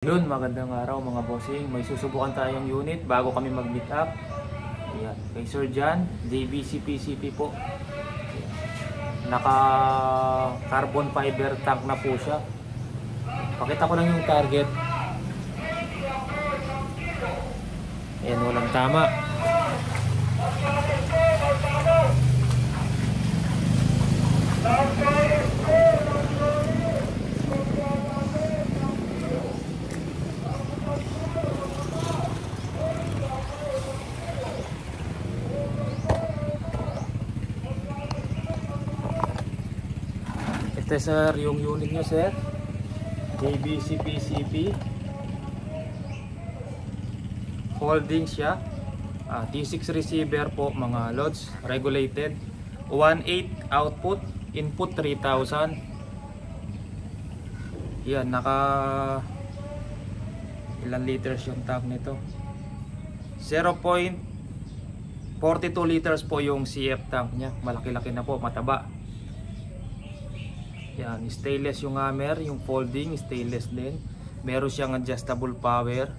Yun, magandang araw mga bossing. May susubukan tayong unit bago kami mag-meet up. Ayan, kay Sir John, JBC PCP po. Ayan. Naka carbon fiber tank na po siya. Pakita ko lang yung target. Ayan, walang tama. Ito sir, yung unit nyo sir, JBC PCP. Holding siya, T6 receiver po mga loads, regulated, 1.8 output, input 3,000. Yan, naka ilan liters yung tank nito? 0.42 liters po yung CF tank nya, malaki-laki na po, mataba. Yan, stainless yung hammer, yung folding stainless din. Meron siyang adjustable power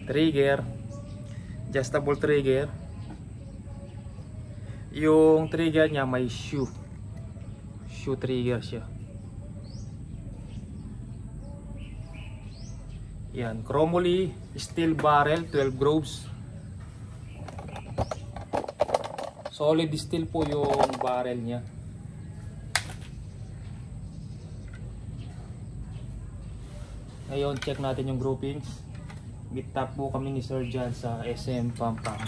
trigger, adjustable trigger. Yung trigger niya may shoe trigger siya. Yan, chromoly steel barrel, 12 grooves. Solid steel po yung barrel niya. Ngayon, check natin yung groupings. Meet up po kami ni Sir John sa SM Pampanga.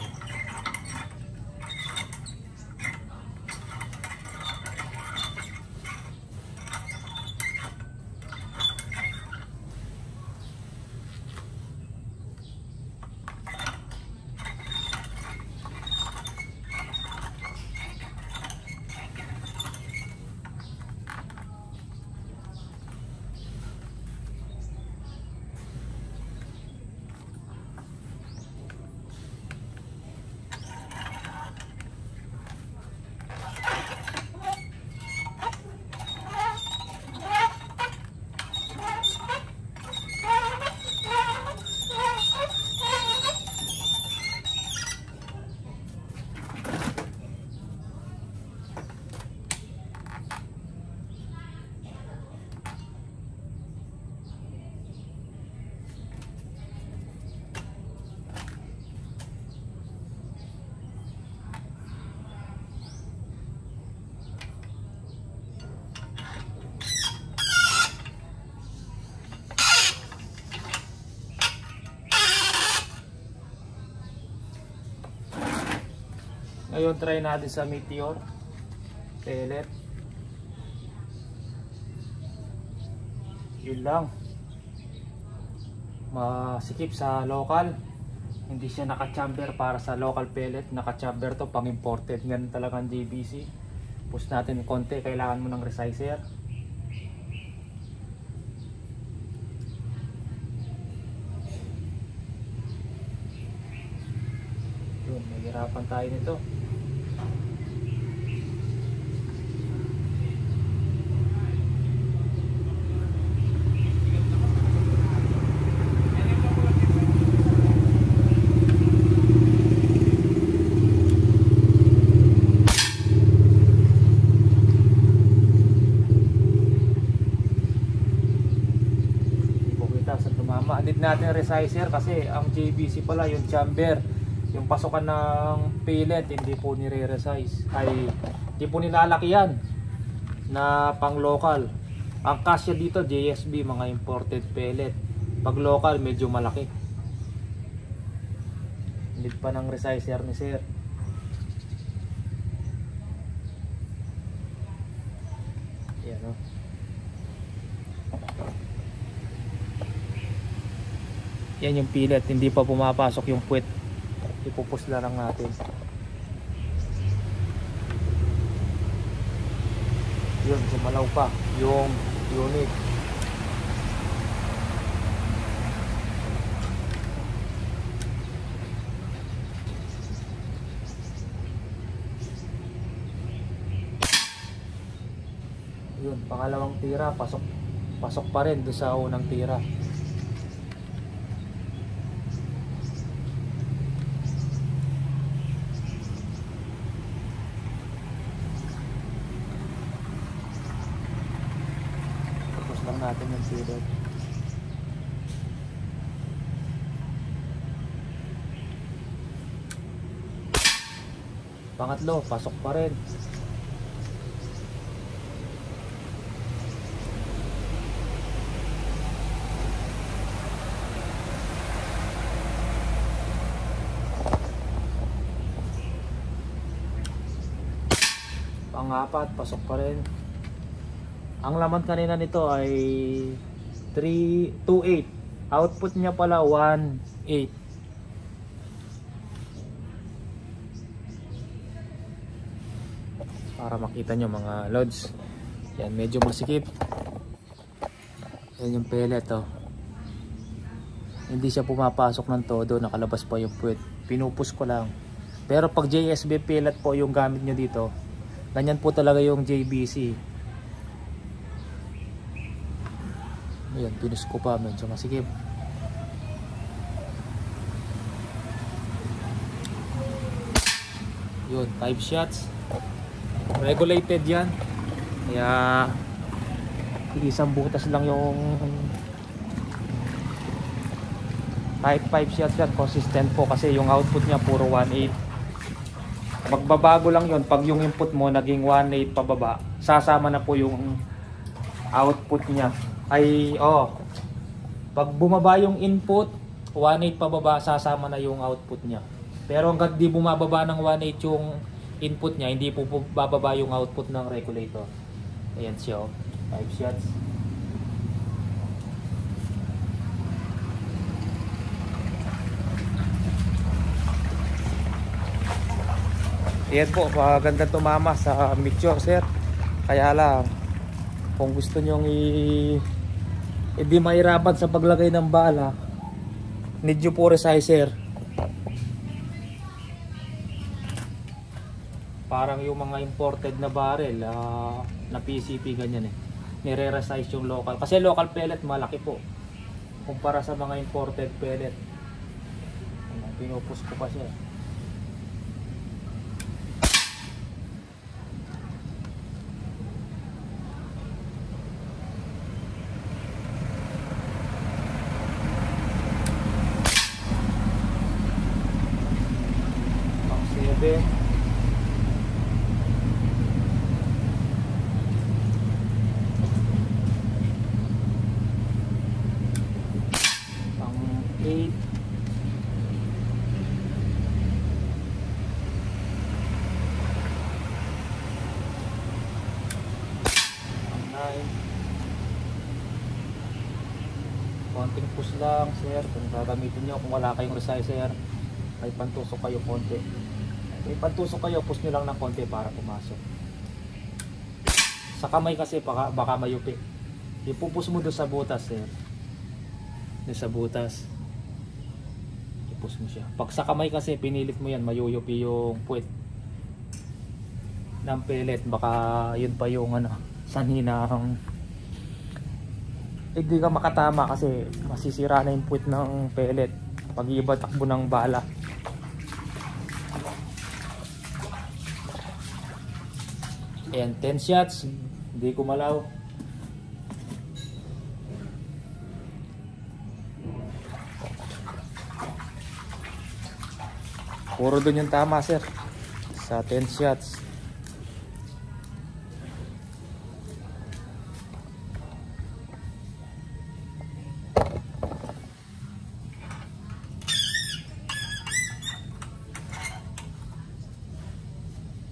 Ngayon try natin sa Meteor pellet. Yun lang, masikip sa local. Hindi siya naka-chamber para sa local pellet, naka-chamber to pang imported. Ganun talaga ang JBC. Push natin konti, kailangan mo ng resizer. Yun, mahirapan tayo nito. Need natin resizer kasi ang JBC pala yung chamber, yung pasukan ng pellet hindi po nire-resize, ay hindi po nilalaki yan na pang local. Ang kasya dito JSB, mga imported pellet. Pag local medyo malaki, need pa ng resizer ni sir. Yan o. Yan yung pellet, hindi pa pumapasok yung puwet. Ipupusla lang natin. Yun, sumalaw pa yung unit. Yun, pangalawang tira, pasok. pasok pa rin doon sa unang tira. Tapos lang natin yung period. Pangatlo, pasok pa rin. Pangapat, pasok pa rin. Ang laman kanina nito ay 328. Output niya pala 18. Para makita nyo mga lods. Yan, medyo masikip. Yan yung pellet, oh. Hindi siya pumapasok ng todo, nakalabas pa yung puwet. Pinupus ko lang. Pero pag JSB pellet po yung gamit nyo dito, ganyan po talaga yung JBC. Ayan, pinus ko pa, medyo masikip. Yun, 5 shots. Regulated yan. Kaya isang butas lang yung type 5 shots yan. Consistent po kasi yung output niya puro 1.8. Magbabago lang yon pag yung input mo naging 1.8 pababa. Sasama na po yung output niya. Ay, pag bumaba yung input 1.8 pababa, sasama na yung output niya. Pero hanggang di bumababa ng 1.8 yung input niya, hindi po bababa yung output ng regulator. Ayan siya, 5 shots. Ayan po, maganda tumama sa mixture, sir. Kaya lang, kung gusto nyong hindi mahirapan sa paglagay ng bala, need nyo po resizer. Parang yung mga imported na barrel na PCP ganyan eh, nire-resize yung local kasi local pellet malaki po kumpara sa mga imported pellet. Pinupus ko pa siya. Pang 7. Konting push lang, sir. Kung gagamitin nyo, kung wala kayong resizer, may pantusok kayo konti. May pantusok kayo, push nyo lang ng konti para pumasok. Sa kamay kasi baka mayupi. Ipupus mo doon sa butas, sir. Doon sa butas. Ipus mo siya. Pag sa kamay kasi pinilit mo yan, mayuyupi yung puwet ng pellet. Baka yun pa yung sanhi ng hindi ka makatama kasi masisira na yung puwet ng pellet pag iba takbo ng bala. Ayan, 10 shots, hindi kumalaw. Puro dun yung tama, sir, sa 10 shots.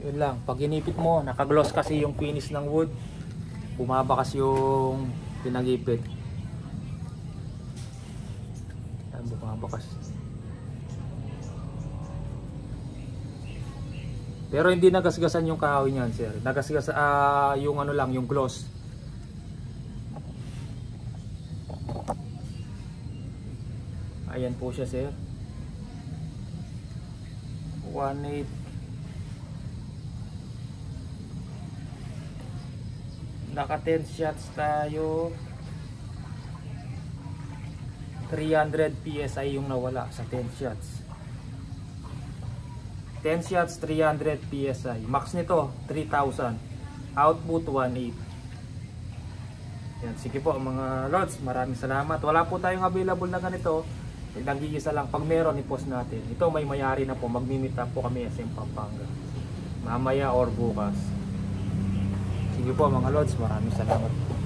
Yun lang, pag inipit mo, nakagloss kasi yung finish ng wood, bumabakas yung pinagipit. Yan, bumabakas. Pero hindi nagasgasan yung kahoy niyan, sir. Nagasgasan yung lang, yung gloss. Ayan po siya, sir. 1.8. Naka 10 shots tayo. 300 PSI yung nawala sa 10 shots. 10 shots, 300 PSI. Max nito, 3,000. Output, 1.8. Yan, sige po mga lords, maraming salamat. Wala po tayong available na ganito. Nag-iisa lang. Pag meron, i-post natin. Ito may mayari na po. Mag-meet up po kami SM Pampanga. Mamaya or bukas. Sige po mga lords, maraming salamat.